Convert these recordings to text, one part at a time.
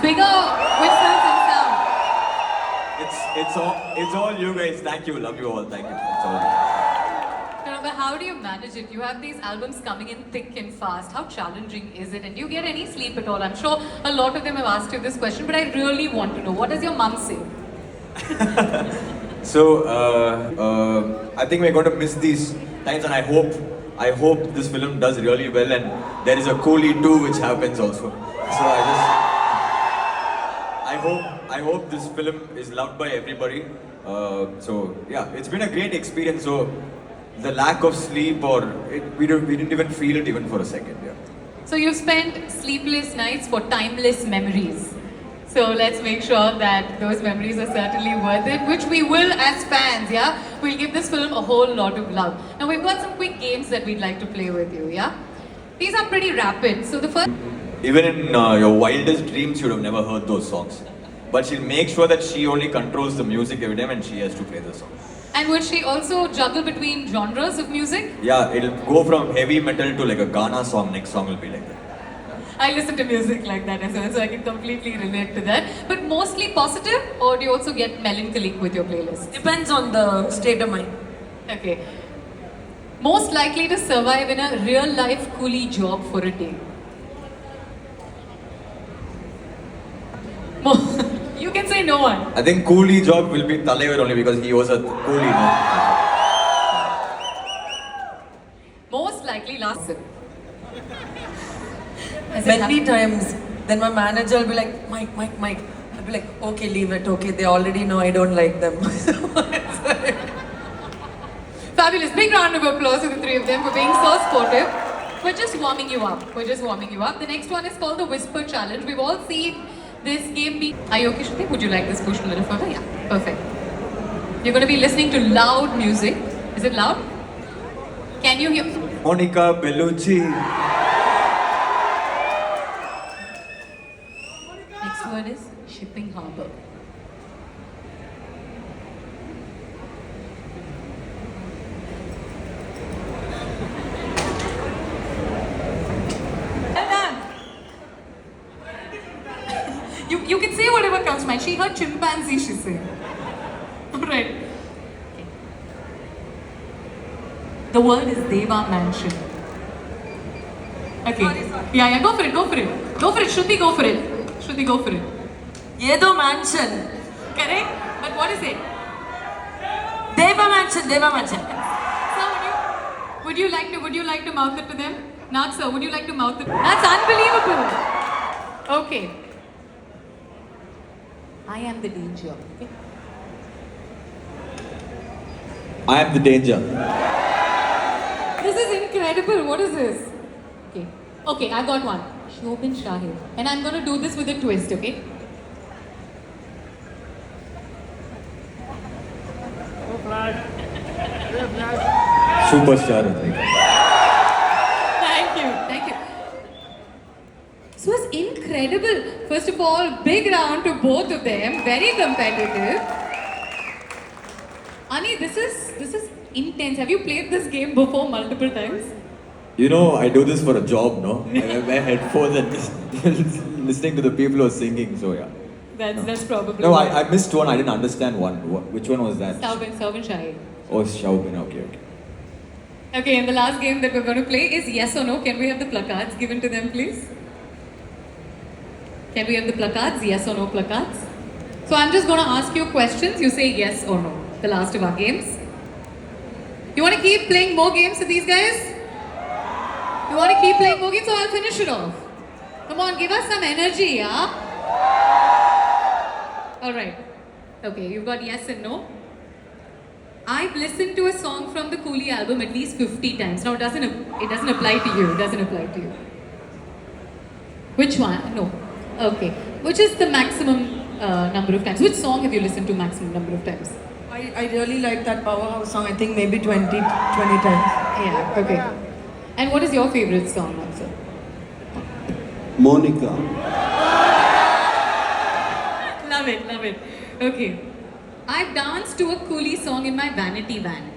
bigger with Films and Sound. It's all you guys. Thank you. Love you all. Thank you. It's all. No, no, but how do you manage it? You have these albums coming in thick and fast. How challenging is it? And do you get any sleep at all? I'm sure a lot of them have asked you this question, but I really want to know. What does your mum say? So I think we're going to miss these times, and I hope this film does really well, and there is a Coolie 2 which happens also. So I hope this film is loved by everybody. So yeah, it's been a great experience. So the lack of sleep, we didn't even feel it even for a second. Yeah. So you've spent sleepless nights for timeless memories. So let's make sure that those memories are certainly worth it, which we will as fans, yeah? We'll give this film a whole lot of love. Now we've got some quick games that we'd like to play with you, yeah? These are pretty rapid. So the first... Even in your wildest dreams, you'd have never heard those songs. But she'll make sure that she only controls the music every time and she has to play the song. And will she also juggle between genres of music? Yeah, it'll go from heavy metal to like a Ghana song. Next song will be like that. I listen to music like that as well, so I can completely relate to that. But mostly positive, or do you also get melancholic with your playlist? Depends on the state of mind. Okay. Most likely to survive in a real-life coolie job for a day? You can say no one. I think Coolie job will be Talaivar only because he was a coolie, no? Most likely last sip. Many times, then my manager will be like, Mike. I'll be like, okay, leave it, okay, they already know I don't like them. Fabulous. Big round of applause to the three of them for being so sportive. We're just warming you up. The next one is called the Whisper Challenge. We've all seen this game be... Are you okay, Shruti? Would you like this push a little further? Yeah, perfect. You're going to be listening to loud music. Is it loud? Can you hear? Monica Bellucci. Next word is Shipping Harbour. Well done. You can say whatever comes to mind. She heard chimpanzee, she said. Alright. Okay. The word is Deva Mansion. Okay. Sorry. Yeah, go for it. Go for it, Shruti, go for it. Yedo Mansion. Correct? But what is it? Deva Mansion. Sir, would you like to mouth it to them? Nag sir, would you like to mouth it? That's unbelievable. Okay. I am the danger. Okay. I am the danger. This is incredible. What is this? Okay, I got one. Shobin Shahid. And I'm gonna do this with a twist, okay? Superstar. Thank you. This was incredible. First of all, big round to both of them. Very competitive. Ani, this is intense. Have you played this game before multiple times? You know, I do this for a job, no? I wear headphones and just listening to the people who are singing, so yeah. That's probably. No, I missed one. I didn't understand one. Which one was that? Shobin Shahid. Oh, Shaubin. Okay. Okay, and the last game that we're going to play is yes or no. Can we have the placards given to them, please? Can we have the placards? Yes or no placards? So I'm just going to ask you questions. You say yes or no. The last of our games. You want to keep playing more games with these guys? You want to keep playing more games, so I'll finish it off. Come on, give us some energy, yeah? Alright. Okay, you've got yes and no. I've listened to a song from the Coolie album at least 50 times. Now it doesn't apply to you. Which one? No. Okay. Which is the maximum number of times? Which song have you listened to maximum number of times? I really like that Powerhouse song. I think maybe 20 times. Yeah, okay. And what is your favorite song, also? Monica. Love it. Okay. I've danced to a Coolie song in my vanity van.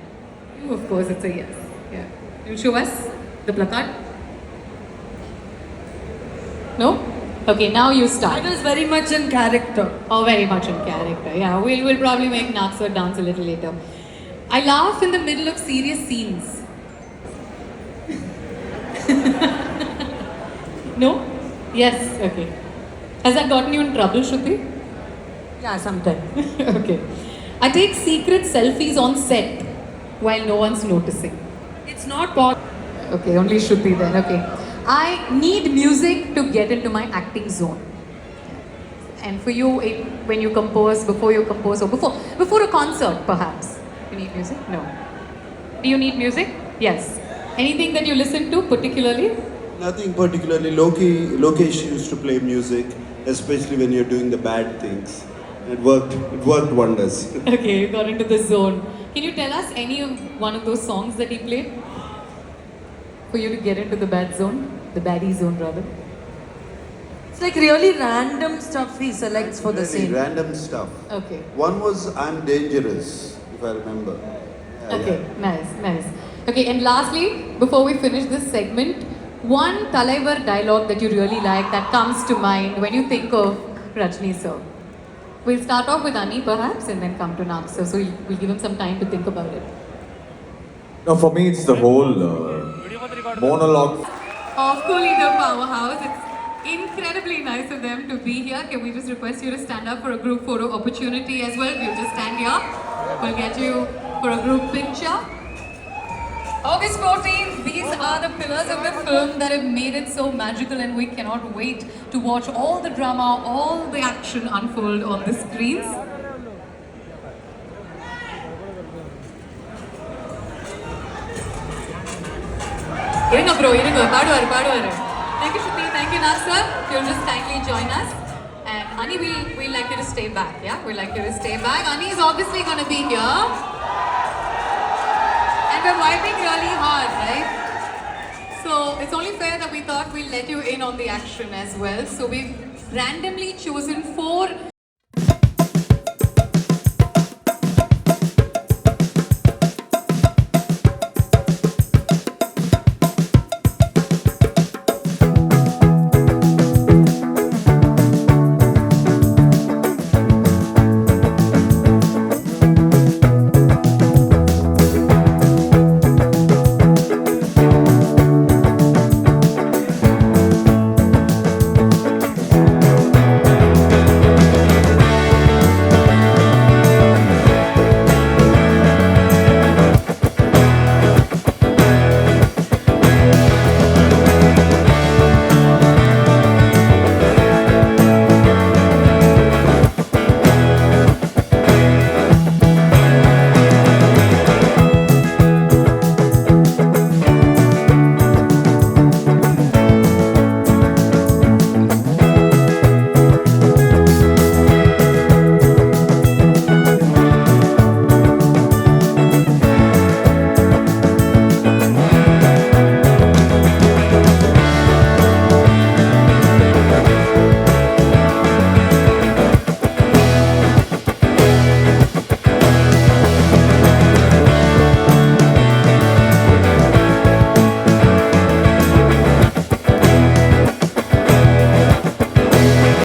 Of course, it's a yes. Yeah. You'll show us the placard? No? Okay, now you I start. was very much in character. Oh, very much in character. Yeah, we'll probably make Naksar dance a little later. I laugh in the middle of serious scenes. No? Yes? Okay. Has that gotten you in trouble, Shruti? Yeah, sometimes. Okay. I take secret selfies on set while no one's noticing. It's not possible. Okay, only Shruti then. Okay. I need music to get into my acting zone. And for you, when you compose, before you compose, or before a concert, perhaps, you need music? No. Do you need music? Yes. Anything that you listen to particularly? Nothing particularly. Lokesh used to play music, especially when you're doing the bad things. It worked wonders. Okay, you got into the zone. Can you tell us any of one of those songs that he played? For you to get into the bad zone? The baddie zone, rather. It's like really random stuff he selects for the Really scene. random stuff. Okay. One was I'm Dangerous, if I remember. Yeah, Okay, nice. Okay, and lastly, before we finish this segment, one Talaivar dialogue that you really like that comes to mind when you think of Rajni sir. We'll start off with Ani perhaps and then come to Naksar. So we'll give him some time to think about it. No, for me, it's the whole monologue. Of Co-Leader Powerhouse, it's incredibly nice of them to be here. Can we just request you to stand up for a group photo opportunity as well? We'll just stand here. We'll get you for a group picture. August 14th, these are the pillars of the film that have made it so magical, and we cannot wait to watch all the drama, all the action unfold on the screens. Irunga bro, paduvaru. Thank you Shruti, thank you Naksar. You'll just kindly join us. And Ani, we'll like you to stay back, yeah? We'd like you to stay back. Ani is obviously going to be here. And we're vibing really hard, right? So it's only fair that we thought we'll let you in on the action as well. So we've randomly chosen 4